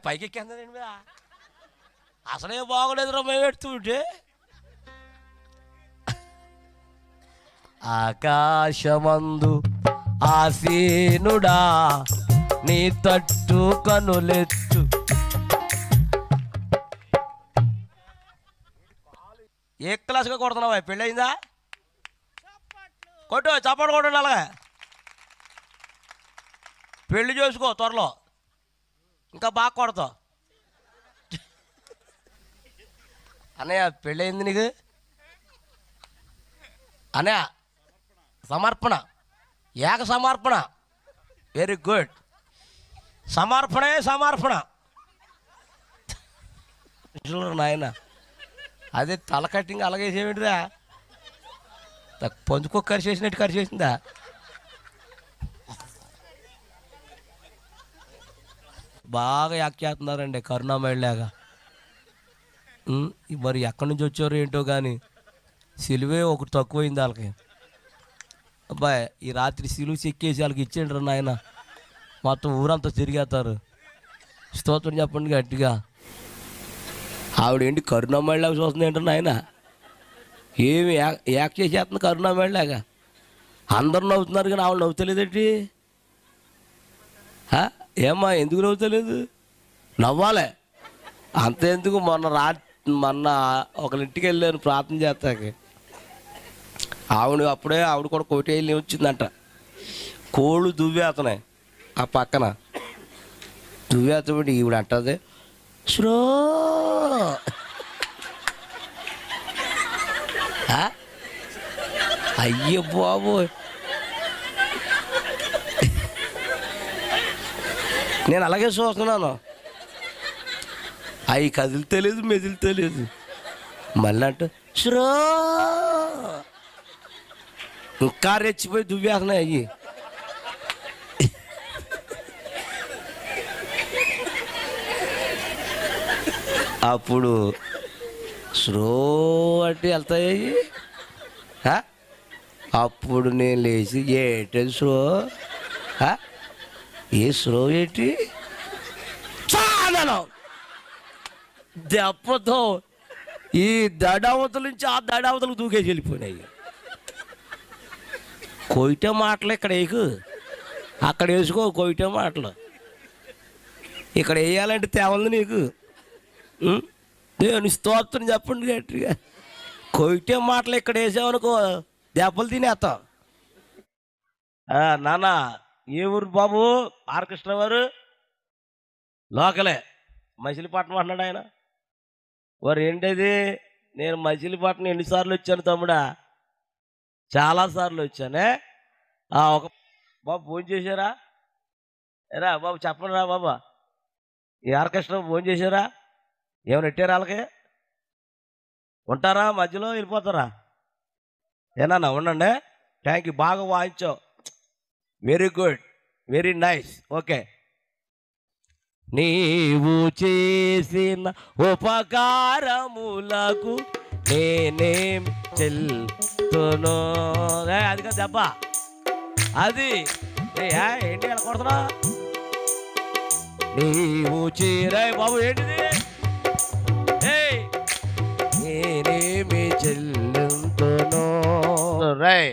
పైకి ఎక్కేందండి మీద అసలే బాగోలేదు మేము పెడుతుంటే. ఆకాశమందు ఆసీనుడా నీ తట్టు కనులెత్తు. ఏ క్లాస్గా కొడుతున్నావా? పెళ్ళయిందా? కొట్టు, చప్పట్లు కొట్టండి. అలాగే పెళ్లి చేసుకో త్వరలో, ఇంకా బాగా కొడతావు. అన్నయ్య పెళ్ళయింది నీకు? అన్నయ్య సమర్పణ, ఏక సమర్పణ, వెరీ గుడ్. సమర్పణే సమర్పణ నాయన. అదే తల కట్టింగ్ అలాగేసేమిటిదా? పంచుకో కరిచేసినట్టు కరిచేసిందా? బాగా యాక్ చేస్తున్నారండి కరుణామయుడిలాగా. మరి ఎక్కడి నుంచి వచ్చారో ఏంటో కానీ సిలువే ఒకటి తక్కువైంది వాళ్ళకి. అబ్బాయి ఈ రాత్రి సిలువ చెక్కేసి వాళ్ళకి ఇచ్చేయండి రా నాయన, మొత్తం ఊరంతా తిరిగేస్తారు. స్తోత్రం చెప్పండి గట్టిగా. ఆవిడేంటి కరుణామయుడిలాగా చూస్తుంది ఏంటో నాయన? ఏమి యాక్ చేసేస్తుంది కరుణామయుడిలాగా. అందరూ నవ్వుతున్నారు కానీ ఆవిడ నవ్వుతలేదేంటి? ఏమ్మా ఎందుకు నవ్వుతలేదు? నవ్వాలి అంతెందుకు. మొన్న ఒకరింటికి వెళ్ళాను ప్రార్థన చేస్తాకి. ఆవిడ కూడా కోటేళ్ళి వచ్చిందంట. కోళ్ళు దువ్వేతనాయి ఆ పక్కన. దువ్వేతబడి ఈవిడ అంటది శ్రో. అయ్యో బాబోయ్, నేను అలాగే చూస్తున్నాను. అవి కదిలితేలేదు మెదిలితేలేదు. మళ్ళీ అంటూ శ్రో ఇంకా రెచ్చిపోయి దువ్వేస్తున్నాయి అయ్యి. అప్పుడు స్లో అంటే వెళ్తాయి. అప్పుడు నేను లేచి ఏంటది స్లో? ఏ స్లో ఏంటి చాలా దెబ్బతో ఈ దడావతల నుంచి ఆ దడావతలకు దూకేసి వెళ్ళిపోయినాయి. కొయిటే మాటలు ఇక్కడ వేయకు, అక్కడ వేసుకో కొయిటే మాటలు. ఇక్కడ వేయాలంటే తేవంది నీకు. నేను స్తోత్రం చెప్పండి గట్టిగా. కొయిటే మాటలు ఇక్కడ వేసామనుకో దెబ్బలు తినేస్తాం. నాన్న ఏ ఊరు బాబు? ఆర్కెస్ట్రా వారు లోకలే, మచిలీపట్నం అంటున్నాడు ఆయన. వారు ఏంటది? నేను మచిలీపట్నం ఎన్నిసార్లు వచ్చాను తమ్ముడా? చాలాసార్లు వచ్చానే. ఒక బాబు ఫోన్ చేశారా? రా బాబు చెప్పండి రా బాబా, ఈ ఆర్కెస్ట్రా ఫోన్ చేశారా? ఏమైనా ఎట్టారా? వాళ్ళకి ఉంటారా? మధ్యలో వెళ్ళిపోతారా? ఏనా ఉండండి. థ్యాంక్ యూ, బాగా వాయించావు, very good, very nice, okay. నీవు చేసిన ఉపకారములకు నేనేం చెల్తును. అది కదా దెబ్బ అది. ఏంటి అలా కొడుతున్నా? నీవు చీరై బాబు ఏంటిది? నేనేమి చెల్లింతును. రై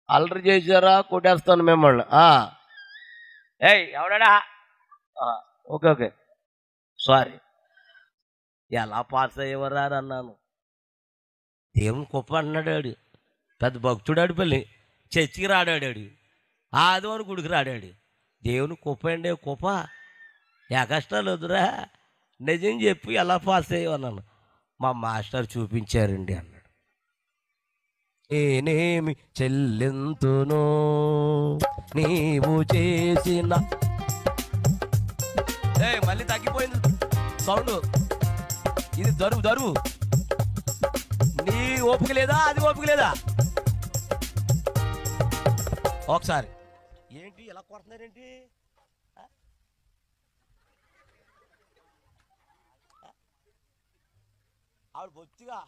అల్లరి చేశారా? కొట్టేస్తాను మిమ్మల్ని. ఎవడా? Okay okay sorry. ఎలా పాస్ అయ్యేవరా అని అన్నాను. దేవుని గొప్ప అన్నాడు. పెద్ద భక్తుడాడు. పెళ్ళి చర్చికి రాడాడు, ఆదివారం గుడికి రాడాడు. దేవుని గొప్ప అండి, గొప్ప. ఏ కష్టాలు వద్దురా, నిజం చెప్పి ఎలా పాస్ అయ్యేవన్నాను. మా మాస్టర్ చూపించారండి అన్నాడు. నేనేమి చెల్లింతును నీవు చేసిన. మళ్ళీ తగ్గిపోయింది సౌండ్. ఇది దరువు. నీ ఓపిక లేదా? అది ఓపిక లేదా? ఒకసారి ఏంటి ఎలా కొడుతున్నారేంటి? ఆవిడ బొత్తిగా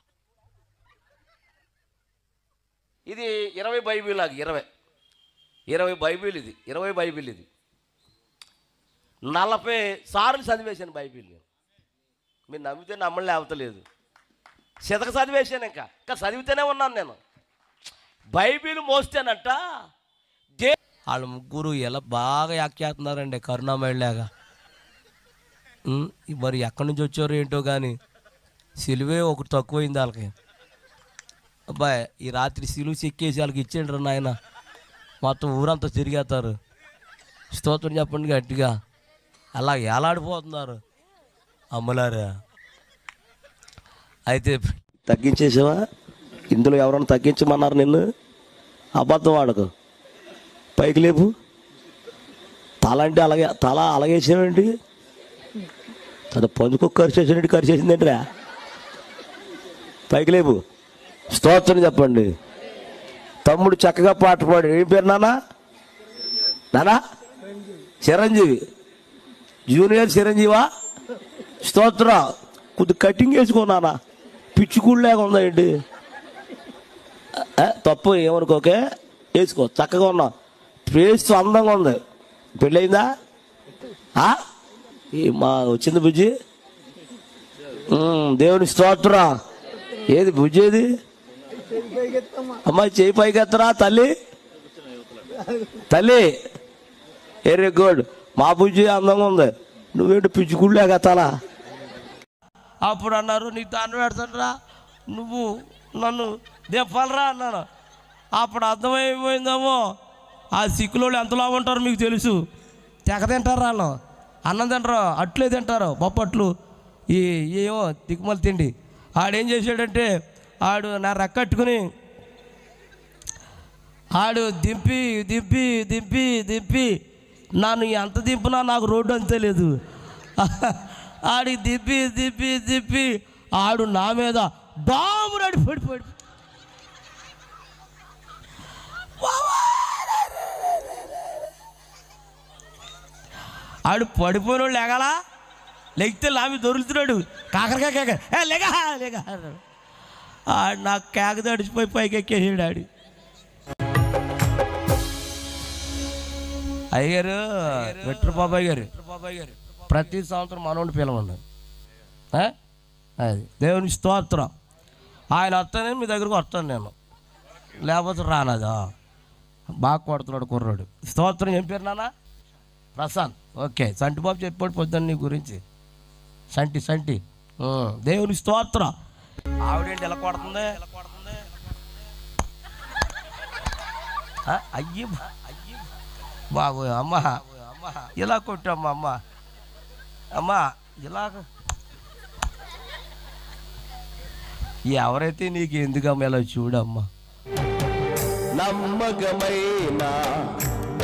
ఇది 20 బైబిల్, నాకు 20 బైబిల్, ఇది 20 బైబిల్. ఇది 40 సార్లు చదివేశాను బైబిల్. మీరు నమ్మితే నమ్మల్ని అవతలేదు. శతక చదివేశాను, ఇంకా చదివితేనే ఉన్నాను నేను. బైబిల్ మోస్తేనట వాళ్ళ ముగ్గురు ఎలా బాగా యాక్ట్ చేస్తున్నారండి కరుణామయుడిలాగా. మరి ఎక్కడి నుంచి వచ్చారో ఏంటో కానీ సిలువే ఒకటి తక్కువైంది వాళ్ళకి. అబ్బాయి ఈ రాత్రి సిలువ చెక్కేసి వాళ్ళకి ఇచ్చేయండి నాయన, మొత్తం ఊరంతా తిరిగేస్తారు. స్తోత్రం చెప్పండి గట్టిగా. అలా ఏలాడిపోతున్నారు అమ్మలారా. అయితే తగ్గించేసావా? ఇందులో ఎవరైనా తగ్గించమన్నారు నిన్ను? అబద్ధం వాడకు, పైకి లేపు. తల అంటే తల అలాగేసావేంటి? అది పందుకు ఖర్చేసినట్టు ఖర్చేసిందేంటిరా? పైకి లేపు, స్తోత్రం చెప్పండి. తమ్ముడు చక్కగా పాట పాడు. ఏం పేరు నానా? చిరంజీవి, జూనియర్ చిరంజీవా? స్తోత్రం. కొద్ది కటింగ్ వేసుకో నాన్న, పిచ్చుకుళ్ళలాగా ఉందా ఏంటి? తప్పు ఏమనుకోకే, వేసుకో. చక్కగా ఉన్నా, ఫేస్ అందంగా ఉంది. పెళ్ళయిందా? మా వచ్చింది బుజ్జి. దేవుని స్తోత్రం. ఏది బుజ్జి? ఏది అమ్మాయి? చేయి పైకెత్తరా తల్లి, తల్లి. Very good. మా బుజ్జి అందంగా ఉంది, నువ్వేంటి పిచ్చుకుళ్ళేగతాలా? అప్పుడు అన్నారు, నీకు తాను పెడతానరా, నువ్వు నన్ను దేపాలరా అన్నాను. అప్పుడు అర్థమైపోయిందేమో ఆ సిక్కులో ఎంతలా ఉంటారో మీకు తెలుసు. తెగ తింటారు వాళ్ళు, అన్నం తింటారు, అట్లే తింటారు, బొప్పట్లు, ఏమో దిక్కుమల తిండి. ఆడేం చేసాడంటే ఆడు నా రెక్కట్టుకుని ఆడు దింపి దింపి దింపి దింపి నన్ను ఎంత దింపునా నాకు రోడ్డు అంతే లేదు. ఆడికి దింపి దింపి దింపి ఆడు నా మీద డామురాడి పడిపోయి ఆడు పడిపోయిన వాళ్ళు లేగాలా, లెగితే లామి దొరుకుతున్నాడు. కాకరకాయ కేక లేగా లేగా ఆడు నాకు కేక తడిచిపోయి పైకి ఎక్కేసాడు. ఆడు అయ్యారు వెట్టర్ బాబాయ్ గారు ప్రతి సంవత్సరం మనోడి పిలవండి. అది దేవుని స్తోత్రం. ఆయన వస్తానే మీ దగ్గరకు వస్తాను నేను, లేకపోతే రానదా. బాగా కొడుతున్నాడు కుర్రాడు. స్తోత్రం. ఏం పేరు నాన్న? ప్రశాంత్. ఓకే. సంటి బాబు చెప్పాడు పొద్దున్న నీ గురించి. సంటి దేవుని స్తోత్రం. ఆవిడేంటి ఎలా కొడుతుంది? అయ్యి బాబు అమ్మ ఇలా కొట్టమ్మా, అమ్మ ఇలాగ. ఎవరైతే నీకు ఎందుకమ్మ ఇలా చూడమ్మా. నమ్మకమైన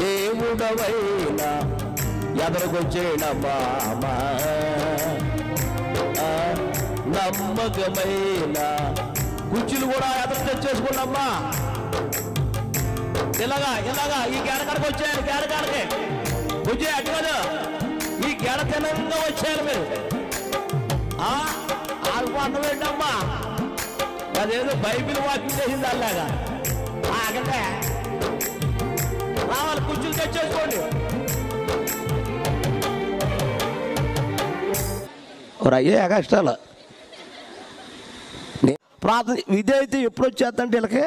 దేవుడవైనా ఎదరకొచ్చేనమ్మా, నమ్మకమైన కుర్చీలు కూడా ఎదురు తెచ్చేసుకోండమ్మా. ఇలాగా ఈ గేడకాడకి వచ్చారు, గేడకాడకి బుజ్జి అటు కదా, ఈ గేడ తినంగా వచ్చారు మీరు. ఆల్పు అన్నం ఏంటమ్మా, అదేదో బైబిల్ వాకింగ్ చేసింది అలాగా. ఆగంటే రావాలి, కుర్చీలు తెచ్చేసుకోండి. అయ్యే కష్టాలు ప్రార్థన విధి అయితే ఎప్పుడు వచ్చేద్దంటే వీళ్ళకి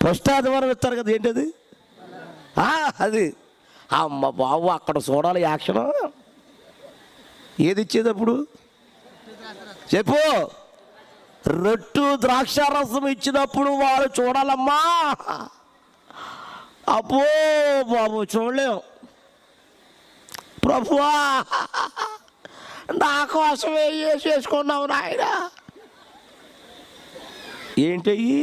ఫస్ట్ ఆదివారం ఇస్తారు కదా. ఏంటది? అది అమ్మ బాబు అక్కడ చూడాలి యాక్షన్. ఏది ఇచ్చేటప్పుడు చెప్పు. రొట్టు ద్రాక్షారసం ఇచ్చినప్పుడు వాళ్ళు చూడాలమ్మా. అబ్బో బాబు చూడలేం. ప్రభువా నా కోసమే చేసుకున్నావు నాయన. ఏంటయ్యి?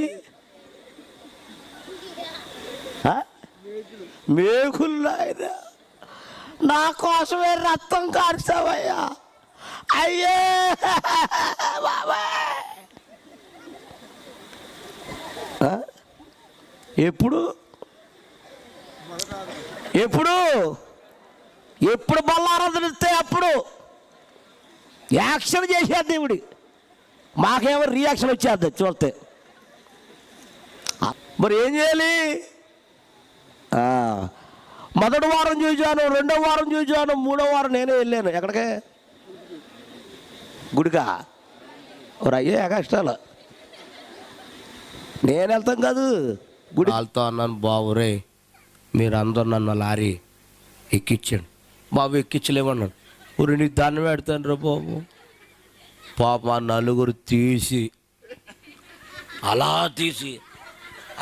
మేకులు నాయన, నా కోసమే రక్తం కార్చావయ్యా. అయ్యే బాబా. ఎప్పుడు ఎప్పుడు ఎప్పుడు బల్లారాధన ఇస్తే అప్పుడు యాక్షన్ చేసేది దేవుడి. మాకేమో రియాక్షన్ వచ్చేది చూస్తే. మరి ఏం చేయాలి? మొదటి వారం చూశాను, రెండో వారం చూశాను, మూడో వారం నేనే వెళ్ళాను. ఎక్కడికే? గుడికా? అయ్యే కష్టాలు. నేను వెళ్తాం కాదు గుడి. వాళ్ళతో అన్నాను, బాబు రే మీరు అందరు నన్ను లారీ ఎక్కించండి. బాబు ఎక్కించలేమన్నాను. ఊరి నీకు దండం పెడతాను రా బాబు. పాప నలుగురు తీసి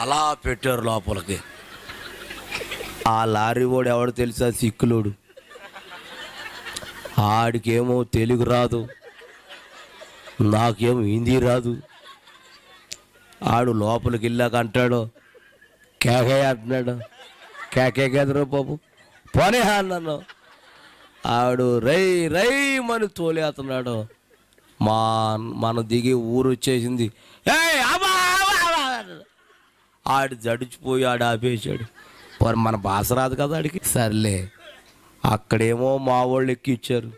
అలా పెట్టారు లోపలికి. ఆ లారీ వాడు ఎవడు తెలుసా? సిక్కులోడు. ఆడికేమో తెలుగు రాదు, నాకేమో హిందీ రాదు. ఆడు లోపలికి వెళ్ళాక అంటాడు, కేకే అంటున్నాడు. కేకే కదరా బాబు, పోనే అన్నాను. ఆడు రై మని తోలేస్తున్నాడు. మన దిగి ఊరు వచ్చేసింది. ఆడు జడిచిపోయి ఆడు ఆపేశాడు. మన భాష రాదు కదా ఆడికి. సర్లే, అక్కడేమో మా వాళ్ళు ఎక్కిచ్చారు,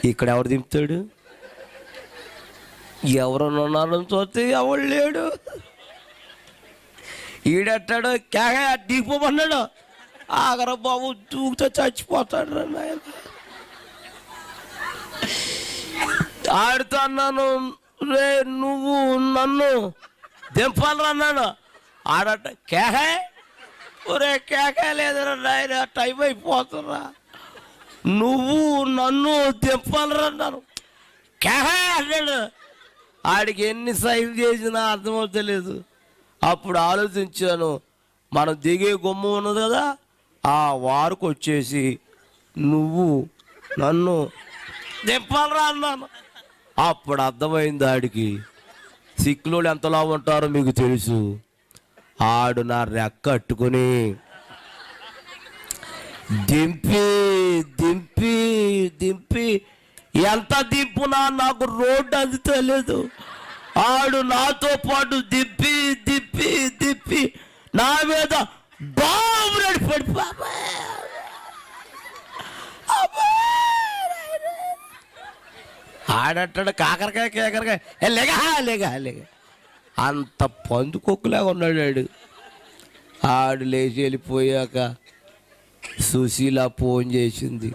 ఇక్కడ ఎవరు దింపుతాడు? ఎవరన్నా ఉన్నారని చూస్తే ఎవడు లేడు. ఈడెట్టాడు, కేగా దిగిపోమన్నాడు. ఆగర బాబు దూకుతో చచ్చిపోతాడు రా నాయన. ఆడుతా అన్నాను, రే నువ్వు నన్ను దింపాలి అన్నాను. ఆడట కేహే, ఒరే కేకే లేదురా నాయన, టైం అయిపోతురా, నువ్వు నన్ను దింపాలి అన్నాను. కేహే అన్నాడు. ఆడికి ఎన్ని సైజులు చేసినా అర్థమవుతలేదు. అప్పుడు ఆలోచించాను, మనం దిగే గుమ్మ ఉన్నది కదా, ఆ వారికి వచ్చేసి నువ్వు నన్ను దింపాలరా అన్నాను. అప్పుడు అర్థమైంది ఆడికి, సిక్కులోళ్ళు ఎంతలా ఉంటారో మీకు తెలుసు. ఆడు నా రెక్క కట్టుకుని దింపి దింపి దింపి ఎంత దింపునా నాకు రోడ్డు అందుతలేదు. ఆడు నాతో పాటు దిప్పి దిప్పి దిప్పి నా మీద బాబు పడి ఆడంటాడు, కాకరకాయ కేకరకాయ లేగా లేగా లేగా. అంత పందుకొక్కులాగా ఉన్నాడు ఆడు. ఆడు లేచి వెళ్ళిపోయాక సుశీల ఫోన్ చేసింది,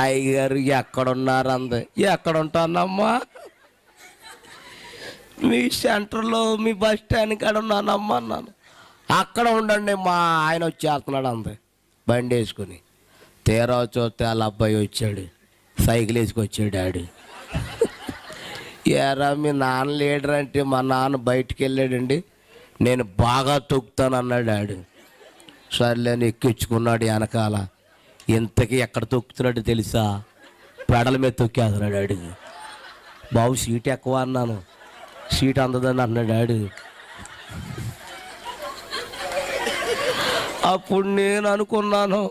అయ్యగారు ఎక్కడున్నారు అంది. ఎక్కడ ఉంటానమ్మా? మీ సెంటర్లో మీ బస్ స్టాండ్ కాడ ఉన్నానమ్మా అన్నాను. అక్కడ ఉండండి, మా ఆయన వచ్చేస్తున్నాడు అంది బండి వేసుకుని. తీరా చూస్తే వాళ్ళ అబ్బాయి వచ్చాడు, సైకిల్ వేసుకొచ్చాడు. ఆడు ఎరా మీ నాన్న లీడర్ అంటే, మా నాన్న బయటికి వెళ్ళాడండి, నేను బాగా తొక్కుతాను అన్నాడు. ఆడు సర్లేని ఎక్కించుకున్నాడు వెనకాల. ఇంతకీ ఎక్కడ తొక్కుతున్నాడు తెలుసా? పెడల మీద తొక్కేస్తున్నాడు ఆడు. బాబు సీట్ ఎక్కువ అన్నాను. సీట్ అందదని అన్నాడు ఆడు. అప్పుడు నేను అనుకున్నాను,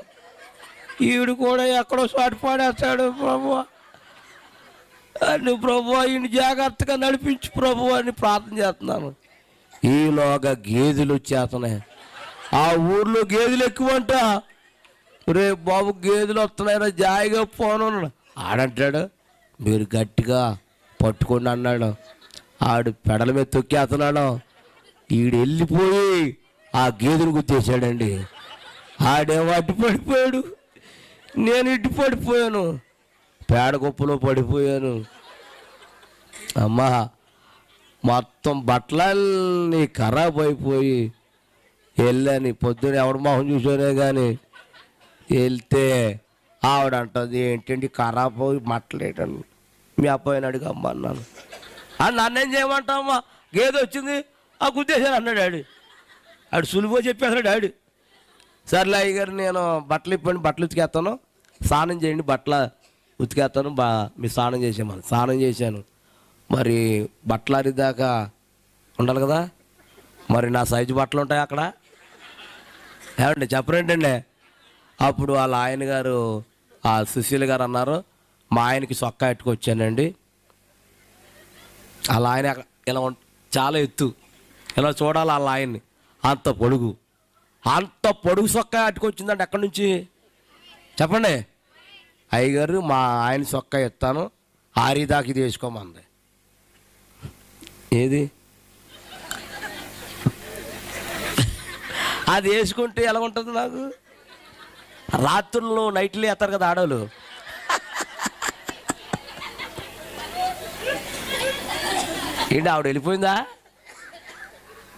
ఈడు కూడా ఎక్కడో చోటు పాడేస్తాడు ప్రభు అని. ప్రభు ఈయన జాగ్రత్తగా నడిపించు ప్రభు అని ప్రార్థన చేస్తున్నాను. ఈలోగా గేదెలు వచ్చేస్తున్నాయి. ఆ ఊర్లో గేదెలు ఎక్కువంట. రే బాబు గేదెలు వస్తున్నాయిరా, జాయిగా పోను. ఆడంటాడు, మీరు గట్టిగా పట్టుకోండి అన్నాడు. ఆడు పెడల మీద తొక్కేస్తున్నాడు. ఈడు వెళ్ళిపోయి ఆ గేదెను గుర్తేసాడండి. ఆడేమో అడ్డు పడిపోయాడు, నేను ఇటు పడిపోయాను, పేడ కుప్పలో పడిపోయాను. అమ్మా మొత్తం బట్టలన్నీ ఖరాబ్ అయిపోయి వెళ్ళాను. పొద్దున ఎవడు మొహం చూసానే కానీ వెళ్తే ఆవిడంటుంది, ఏంటండి ఖరాబ్ అయి మట్టలేటను. మీ అబ్బాయిని అడిగి అమ్మన్నాను. నన్నేం చేయమంటావమ్మా, గేదె వచ్చింది ఆ గుద్దేశాను అన్నాడు ఆడు. ఆడు సులువుగా చెప్పేస్తాడు డాడీ. సర్లే అయ్యగారు నేను బట్టలు ఇప్పండి, బట్టలు ఉతికేస్తాను, స్నానం చేయండి, బట్టలు ఉతికేస్తాను, మీరు స్నానం చేసేమని. స్నానం చేశాను. మరి బట్టలు అరిదాకా ఉండాలి కదా, మరి నా సైజు బట్టలు ఉంటాయి అక్కడ. ఏమండి చెప్పరేంటండి? అప్పుడు వాళ్ళ ఆయన గారు, ఆ సుశీల గారు అన్నారు, మా ఆయనకి సొక్కా ఎట్టుకొచ్చానండి. వాళ్ళ ఆయన ఇలా చాలా ఎత్తు, ఇలా చూడాలి వాళ్ళ ఆయన్ని, అంత పొడుగు సొక్కా అట్టుకొచ్చిందండి. ఎక్కడి నుంచి చెప్పండి? అయ్యగారు మా ఆయన సొక్కా ఎత్తాను, ఆరిదాకి తీసుకోమంది. ఏది అది వేసుకుంటే ఎలా ఉంటుంది నాకు? రాత్రుల్లో నైట్లు వేస్తారు కదా ఆడవాళ్ళు, ఏంటి ఆవిడ వెళ్ళిపోయిందా?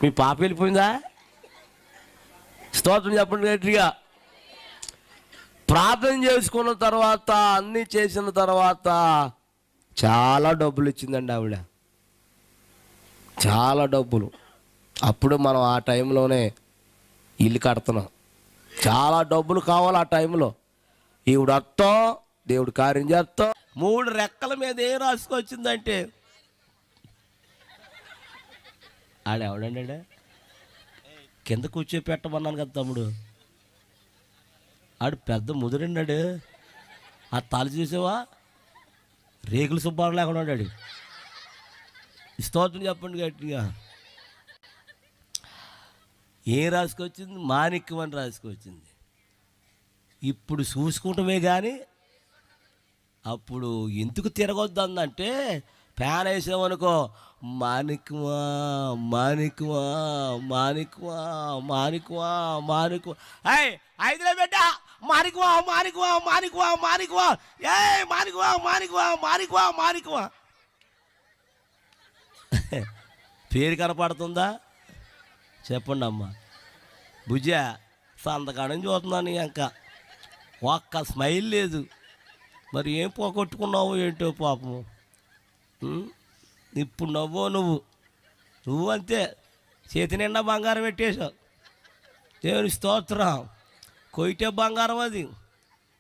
మీ పాప వెళ్ళిపోయిందా? స్తోత్రం చెప్పండి గట్టిగా. ప్రార్థన చేసుకున్న తర్వాత, అన్నీ చేసిన తర్వాత చాలా డబ్బులు ఇచ్చిందండి ఆవిడ, చాలా డబ్బులు. అప్పుడు మనం ఆ టైంలోనే ఇల్లు కడుతున్నాం, చాలా డబ్బులు కావాలి ఆ టైంలో. ఈవిడ అర్థం, దేవుడు కార్యం చేస్తాం. 3 రెక్కల మీద ఏం రాసుకొచ్చిందంటే, ఆడెవడండి కింద కూర్చోపెట్టమన్నాను కదా తమ్ముడు, ఆడు పెద్ద ముదురున్నాడు. ఆ తల చూసావా, రేకులు సుబ్బారం లేకుండా ఉన్నాడు. స్తోత్రం చెప్పండి గట్టిగా. ఏం రాసుకొచ్చింది? మాణిక్యం అని రాసుకొచ్చింది. ఇప్పుడు చూసుకుంటమే కానీ అప్పుడు ఎందుకు తిరగొద్దు అందంటే, ఫ్యాన్ వేసామనుకో, మాణిక్యమా మాణిక్యమా మాణిక్యమా మాణిక్యమా మాణిక్యమా, ఐదులో బిడ్డ మాణిక్యమా మాణిక్యమా మాణిక్యమా మాణిక్యమా, మాణిక్యమా మాణిక్యమా మాణిక్యమా మాణిక్యమా. పేరు కనపడుతుందా? చెప్పండి అమ్మ. భుజ సంతకాడం చూస్తున్నాను, ఇంకా ఒక్క స్మైల్ లేదు. మరి ఏం పోగొట్టుకున్నావు ఏంటో పాపము. ఇప్పుడు నవ్వో నువ్వు అంతే, చేతి నిండా బంగారం పెట్టేశావు. దేవుని స్తోత్రం. కొయిటే బంగారం అది.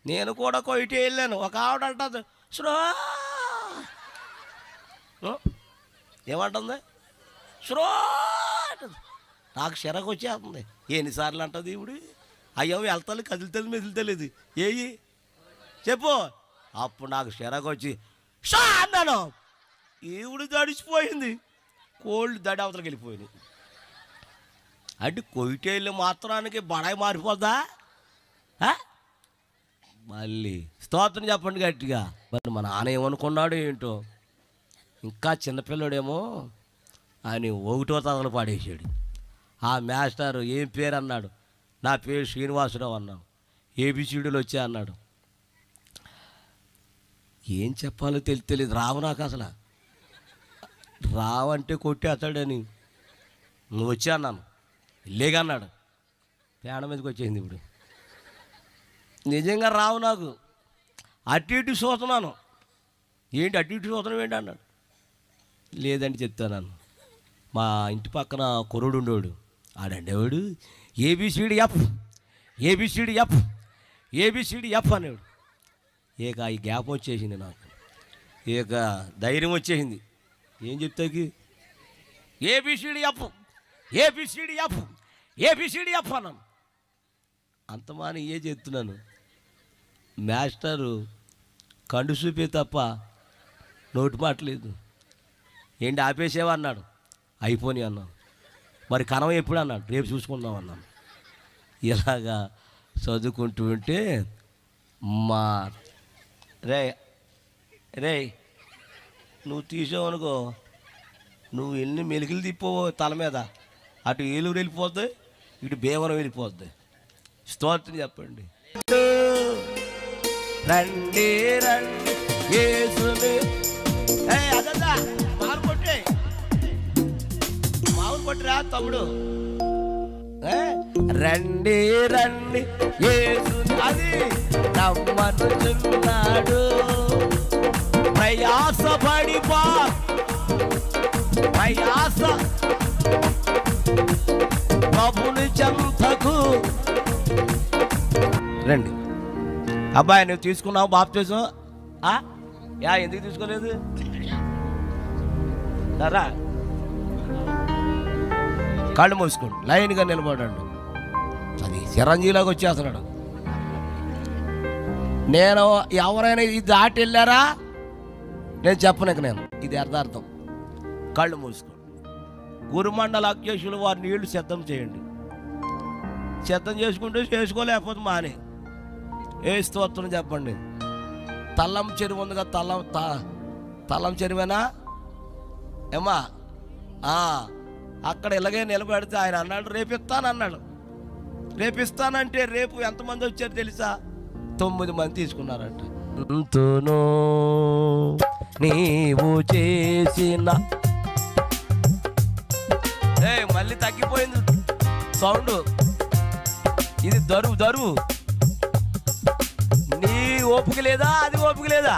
నేను కూడా కొయిటే వెళ్ళాను. ఒక ఆవిడ అంటుంది, శ్రో ఏమంటుంది, శ్రో నాకు చిరకు వచ్చేస్తుంది. ఎన్నిసార్లు అంటుంది ఇప్పుడు, అయ్యో వెళ్తాను కదులుతుంది మెదులుతలేదు, ఏయి చెప్పు. అప్పుడు నాకు చిరకు వచ్చి షా అన్నాను. ఈవిడ దడిచిపోయింది, కోళ్ళు దడి అవతలకి వెళ్ళిపోయింది. అంటే కొయిటేళ్ళు మాత్రానికి బడాయి మారిపోద్దా? మళ్ళీ స్తోత్రం చెప్పండి గట్టిగా. మరి మా నాన్న ఏమనుకున్నాడు ఏంటో, ఇంకా చిన్నపిల్లడేమో అని 1వ తరగతిలో పాడేసాడు. ఆ మాస్టర్ ఏం పేరు అన్నాడు, నా పేరు శ్రీనివాసరావు అన్నాడు. ఏబిసిడీలు వచ్చా అన్నాడు. ఏం చెప్పాలో తెలియదు, రావు నాకు అసలు. రావంటే కొట్టేస్తాడని నువ్వు వచ్చా అన్నాను, లేగన్నాడు. పేడ మీదకి వచ్చేసింది. ఇప్పుడు నిజంగా రావు నాకు. అటు ఇటు చూస్తున్నాను, ఏంటి అటు ఇటు చూస్తున్నాం ఏంటి అన్నాడు. లేదంటే చెప్తాను. మా ఇంటి పక్కన కుర్రోడు ఉండేవాడు, ఆడండేవాడు A B C D F A B C D F A B C D F అనేవాడు. ఇక ఈ గ్యాప్ వచ్చేసింది నాకు, ఇక ధైర్యం వచ్చేసింది. ఏం చెప్తాకి, A B C D F A B C D F A B C D F అన్నాను. అంతమాని ఏ చెప్తున్నాను. మాస్టరు కండు చూపే తప్ప నోటి మాటలేదు. ఏంటి ఆపేసేవా అన్నాడు. అయిపోయి అన్నాను. మరి కనం ఎప్పుడు అన్నాడు. రేపు చూసుకుందాం అన్నాను. ఇలాగా చదువుకుంటూ ఉంటే మా రే నువ్వు తీసావనుకో, నువ్వు ఎన్ని మెలికలు తిప్పావో తల మీద, అటు ఏలూరు వెళ్ళిపోద్ది, ఇటు భీమవరం వెళ్ళిపోద్ది. స్తోత్రం చెప్పండి. రండి రండి యేసుని, అదదా మామూలు కొట్టిరా తమ్ముడు. రండి రండి యేసుని, అది నమ్మనుచున్నాడు. ప్రయాసపడిపా ప్రయాస ప్రభుని చెంతకు రండి. అబ్బాయి నువ్వు తీసుకున్నావు బాప్తిజం? ఎందుకు తీసుకోలేదు? సరా కళ్ళు మూసుకోండి, లైన్గా నిలబడండి. అది చిరంజీవిలాగా వచ్చేస్తున్నాడు. నేను ఎవరైనా ఇది దాటి వెళ్ళారా నేను చెప్పనక, నేను ఇది అర్థార్థం. కళ్ళు మూసుకోండి. గురుమండల అధ్యక్షులు వారి నీళ్లు సిద్ధం చేయండి. సిద్ధం చేసుకుంటే చేసుకోలేకపోతే మానే. ఏ స్తోత్రం చెప్పండి. తల్లం చెరువు ఉందిగా, తల్లం చెరువేనా ఏమా? అక్కడ ఇలాగే నిలబెడితే ఆయన అన్నాడు రేపు ఇస్తాను అన్నాడు. రేపు ఇస్తానంటే రేపు ఎంతమంది వచ్చారు తెలుసా? 9 మంది తీసుకున్నారంట. అంతును నీవు చేసిన మళ్ళీ తగ్గిపోయింది సౌండ్. ఇది దరువు. నీ ఓపిక లేదా, అది ఓపిక లేదా?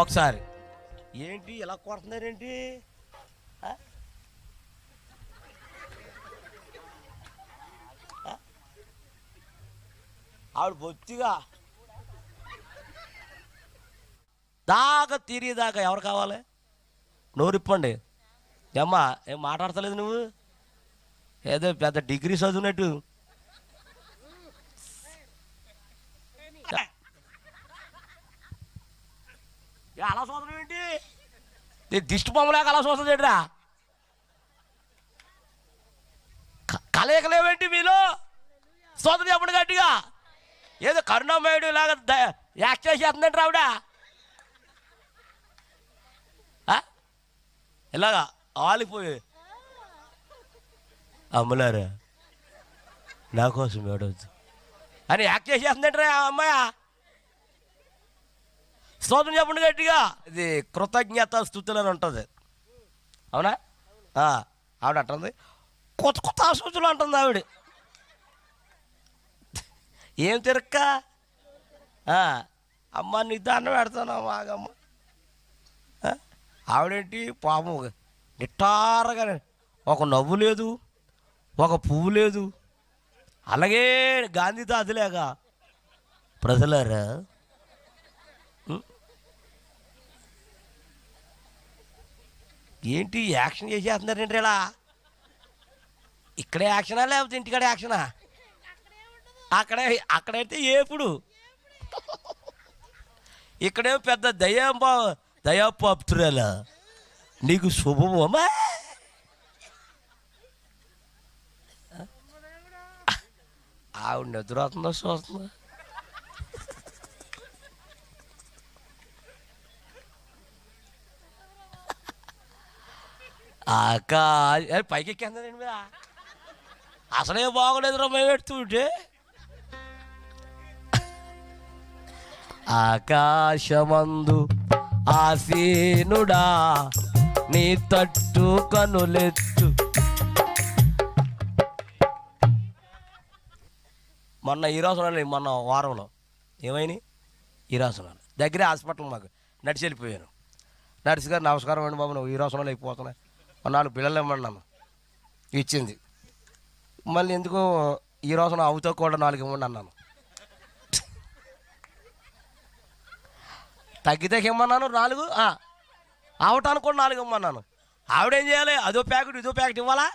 ఒకసారి ఏంటి ఇలా కొడుతున్నారేంటి? ఆవిడ బొత్తిగా దాకా తిరిగేదాకా ఎవరు కావాలి? నోరిప్పండి. ఏమ్మా ఏం మాట్లాడతలేదు నువ్వు? ఏదో పెద్ద డిగ్రీ చదివినట్టు. అలా చూడడం ఏంటి? దిష్టి బొమ్మలాగా అలా చూస్తుంది ఏంట్రా? కలయికలేవేంటి మీలో? సోదరు చెప్పండి గట్టిగా. ఏదో కరుణామయుడు లాగా యాక్ట్ చేసేస్తుందంటే ఆవిడ ఇలాగా ఆలిపోయి అమ్మలారా నా కోసం ఏడవద్దు అని యాక్ట్ చేసేస్తుందంటే అమ్మాయ. స్తోత్రం చెప్పండి గట్టిగా. ఇది కృతజ్ఞత స్తుతులు అని ఉంటుంది. అవునా? ఆవిడ అంటుంది కొత్త కొత్త ఆశూచులు అంటుంది ఆవిడ. ఏం తిరక్క అమ్మ నీ దండం పెడతాను మాగమ్మ. ఆవిడేంటి పాపం నిట్టారగా ఒక నవ్వు లేదు, ఒక పువ్వు లేదు. అలాగే గాంధీ తాతలేక ప్రజలారా ఏంటి యాక్షన్ చేసేస్తున్నారేంటి? ఇలా ఇక్కడే యాక్షనా లేకపోతే ఇంటికాడ యాక్షనా? అక్కడైతే ఎప్పుడు ఇక్కడేమో పెద్ద దయాపాప్తురాలా నీకు శుభమా? ఆవిడ నిద్ర అవుతుందో చూస్తుందా? పైకి ఎక్కేందండి మీద అసలే బాగోలేదు రా మేము పెడుతుంటే. ఆకాశమందు ఆసీనుడా నీ తట్టు కనులెత్తు. మొన్న ఈరోజు మొన్న వారంలో ఏమైనాయి? ఈరోజు దగ్గరే హాస్పిటల్ మాకు నడిచి వెళ్ళిపోయాను. నర్సు గారు నమస్కారం అండి బాబు, నువ్వు ఈరోజు అయిపోతున్నాయి 4 పిల్లలు ఇవ్వమన్నాను, ఇచ్చింది. మళ్ళీ ఎందుకు ఈరోజు అవుతో కూడా 4 ఇవ్వండి అన్నాను. తగ్గితే ఇమ్మన్నాను 4, అవటానికి కూడా 4 ఇవ్వమన్నాను. ఆవిడేం చేయాలి? అదో ప్యాకెట్ ఇదో ప్యాకెట్ ఇవ్వాలా?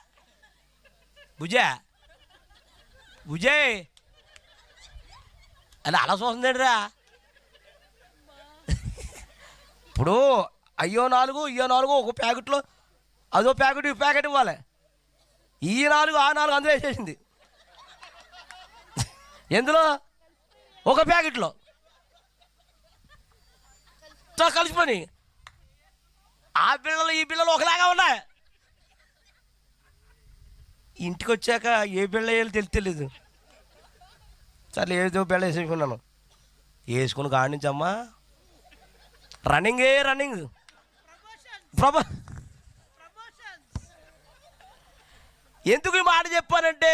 బుజయ్ అని అలా చూస్తుందేంటిరా? ఇప్పుడు అయ్యో 4 ఇయ్యో 4 ఒక ప్యాకెట్లో అదో ప్యాకెట్ ఈ ప్యాకెట్ ఇవ్వాలి. ఈ 4 ఆ 4 అందులో వేసేసింది. ఎందులో? ఒక ప్యాకెట్లో కలిసిపోయి ఆ బిళ్ళలు ఈ బిళ్ళలు ఒకలాగా ఉన్నాయి. ఇంటికి వచ్చాక ఏ బిళ్ళ వేయాలో తెలియదు. సరే ఏదో బిళ్ళ వేసేసుకున్నాను. వేసుకుని కాడి నుంచి అమ్మా రన్నింగ్ ఎందుకు ఈ మాట చెప్పానంటే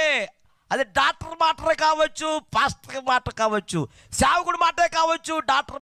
అది డాక్టర్ మాటరే కావచ్చు, పాస్టర్ మాట కావచ్చు, సేవకుడి మాటే కావచ్చు, డాక్టర్